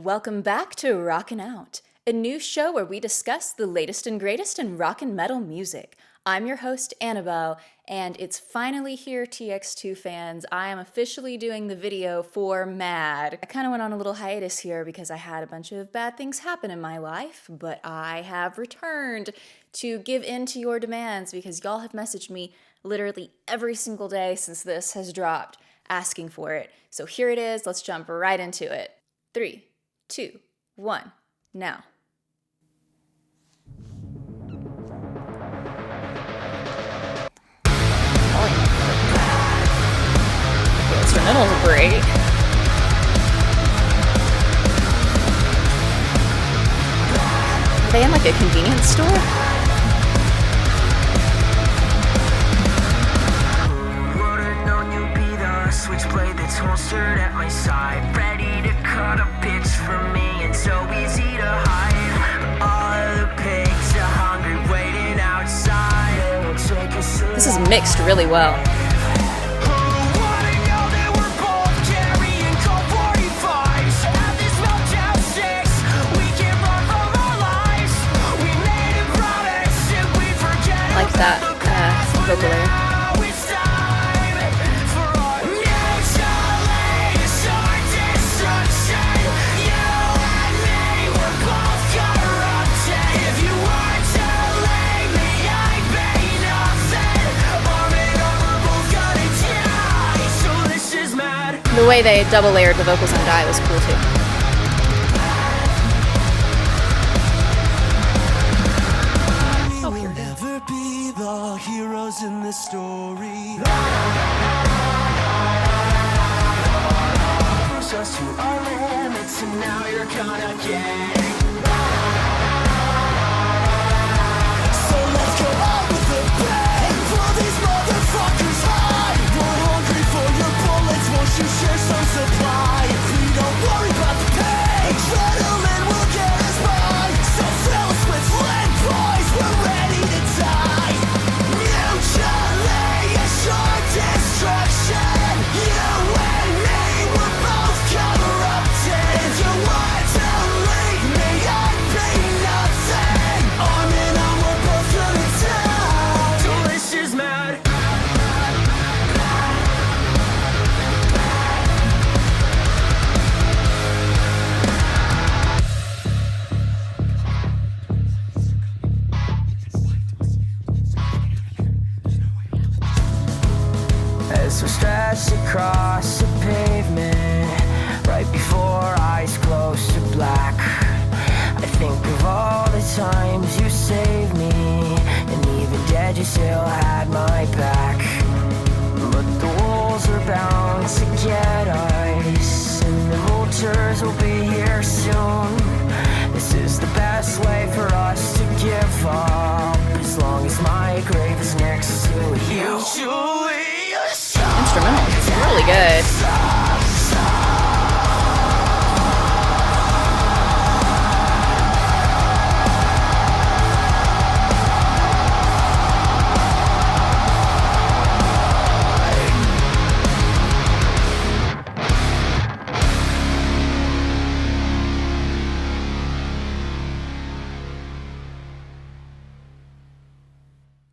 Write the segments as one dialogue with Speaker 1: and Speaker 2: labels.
Speaker 1: Welcome back to Rockin' Out, a new show where we discuss the latest and greatest in rock and metal music. I'm your host, Annabelle, and it's finally here, TX2 fans. I am officially doing the video for Mad. I kind of went on a little hiatus here because I had a bunch of bad things happen in my life, but I have returned to give in to your demands because y'all have messaged me literally every single day since this has dropped, asking for it. So here it is. Let's jump right into it. 3, 2, 1, now. The instrumental's great. Are they in like a convenience store?
Speaker 2: Switchblade that's holstered at my side, ready to cut a pitch for me. It's so easy to hide. All of the pigs are hungry, waiting outside.
Speaker 1: This is mixed really well. I like that vocal layer. The way they double layered the vocals on Die was cool too. Oh, here.
Speaker 2: Never be the heroes in this story. Push us to our limits, and now you're gonna get. So let's go out with the bang. Pull these motherfuckers high. We're hungry for your bullets. Won't you share some supply? We don't worry about the pain. Adrenaline will get us by. So fill us with lead, boys. We're ready to die. Mutually assured destruction. You and me, we're both corrupted. If you were to leave me, I'd be nothing. Arm in arm, we're both gonna die. Delicious mad. As we stretched across the pavement, right before eyes close to black, I think of all the times you saved me, and even dead you still had my back. But the wolves are bound to get us, and the vultures will be here soon. This is the best way for us to give up, as long as my grave is next to you.
Speaker 1: Instrumental is really good.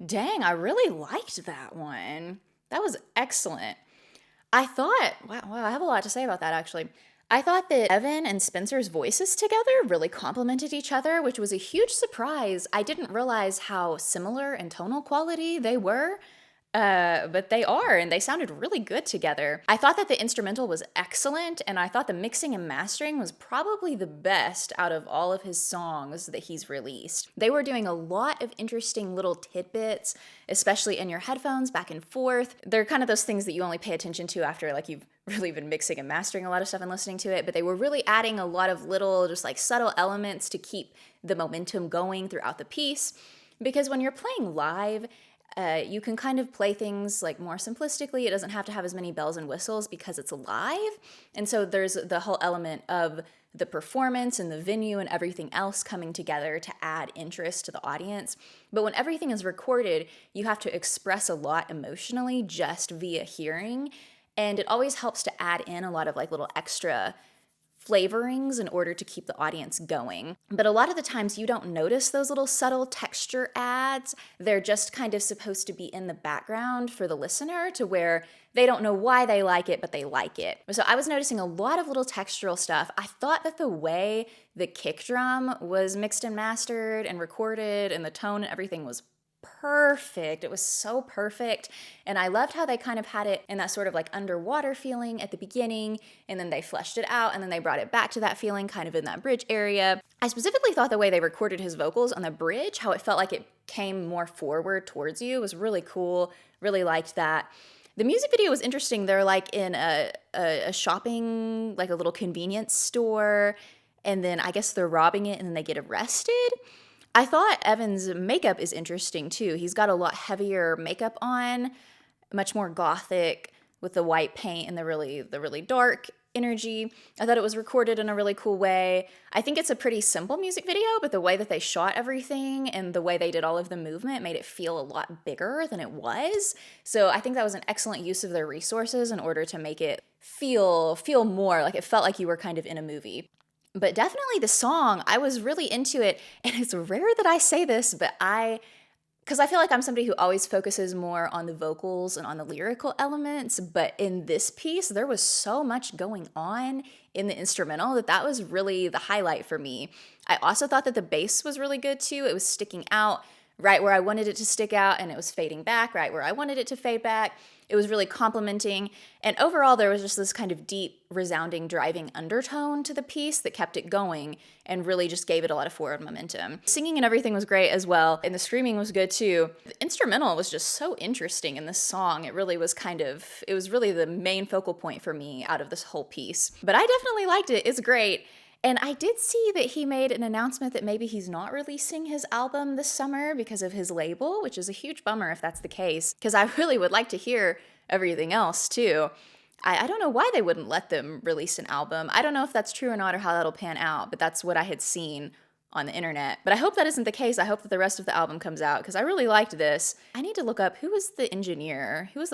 Speaker 1: Dang, I really liked that one. That was excellent. I thought, wow, I have a lot to say about that actually. I thought that Evan and Spencer's voices together really complemented each other, which was a huge surprise. I didn't realize how similar in tonal quality they were. But they are, and they sounded really good together. I thought that the instrumental was excellent, and I thought the mixing and mastering was probably the best out of all of his songs that he's released. They were doing a lot of interesting little tidbits, especially in your headphones, back and forth. They're kind of those things that you only pay attention to after like you've really been mixing and mastering a lot of stuff and listening to it, but they were really adding a lot of little just like subtle elements to keep the momentum going throughout the piece. Because when you're playing live, you can kind of play things like more simplistically. It doesn't have to have as many bells and whistles because it's live. And so there's the whole element of the performance and the venue and everything else coming together to add interest to the audience. But when everything is recorded, you have to express a lot emotionally just via hearing. And it always helps to add in a lot of like little extra flavorings in order to keep the audience going. But a lot of the times you don't notice those little subtle texture adds. They're just kind of supposed to be in the background for the listener to where they don't know why they like it, but they like it. So I was noticing a lot of little textural stuff. I thought that the way the kick drum was mixed and mastered and recorded and the tone and everything was perfect. It was so perfect. And I loved how they kind of had it in that sort of like underwater feeling at the beginning, and then they fleshed it out, and then they brought it back to that feeling kind of in that bridge area. I specifically thought the way they recorded his vocals on the bridge, how it felt like it came more forward towards you, was really cool. Really liked that. The music video was interesting. They're like in a shopping, like a little convenience store, and then I guess they're robbing it and then they get arrested. I thought Evan's makeup is interesting too. He's got a lot heavier makeup on, much more gothic with the white paint and the really dark energy. I thought it was recorded in a really cool way. I think it's a pretty simple music video, but the way that they shot everything and the way they did all of the movement made it feel a lot bigger than it was. So I think that was an excellent use of their resources in order to make it feel more like it felt like you were kind of in a movie. But definitely the song, I was really into it. And it's rare that I say this, but because I feel like I'm somebody who always focuses more on the vocals and on the lyrical elements. But in this piece, there was so much going on in the instrumental that was really the highlight for me. I also thought that the bass was really good too. It was sticking out right where I wanted it to stick out, and it was fading back right where I wanted it to fade back. It was really complimenting, and overall there was just this kind of deep, resounding, driving undertone to the piece that kept it going and really just gave it a lot of forward momentum. Singing and everything was great as well, and the screaming was good too. The instrumental was just so interesting in this song. It was really the main focal point for me out of this whole piece. But I definitely liked it. It's great. And I did see that he made an announcement that maybe he's not releasing his album this summer because of his label, which is a huge bummer if that's the case, because I really would like to hear everything else too. I don't know why they wouldn't let them release an album. I don't know if that's true or not or how that'll pan out, but that's what I had seen on the internet. But I hope that isn't the case. I hope that the rest of the album comes out because I really liked this. I need to look up who was the engineer. Who was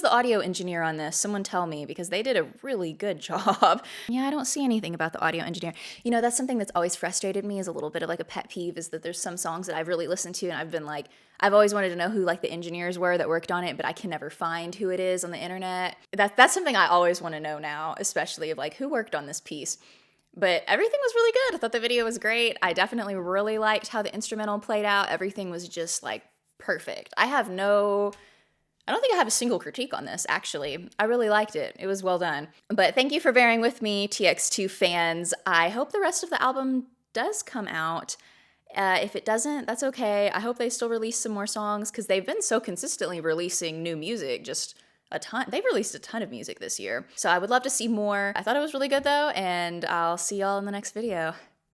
Speaker 1: the audio engineer on this? Someone tell me, because they did a really good job. Yeah, I don't see anything about the audio engineer. You know, that's something that's always frustrated me, is a little bit of like a pet peeve, is that there's some songs that I've really listened to and I've been like, I've always wanted to know who like the engineers were that worked on it, but I can never find who it is on the internet. That's something I always want to know now, especially of like who worked on this piece. But everything was really good. I thought the video was great. I definitely really liked how the instrumental played out. Everything was just like perfect. I don't think I have a single critique on this, actually. I really liked it. It was well done. But thank you for bearing with me, TX2 fans. I hope the rest of the album does come out. If it doesn't, that's okay. I hope they still release some more songs because they've been so consistently releasing new music, just a ton. They've released a ton of music this year. So I would love to see more. I thought it was really good though, and I'll see y'all in the next video.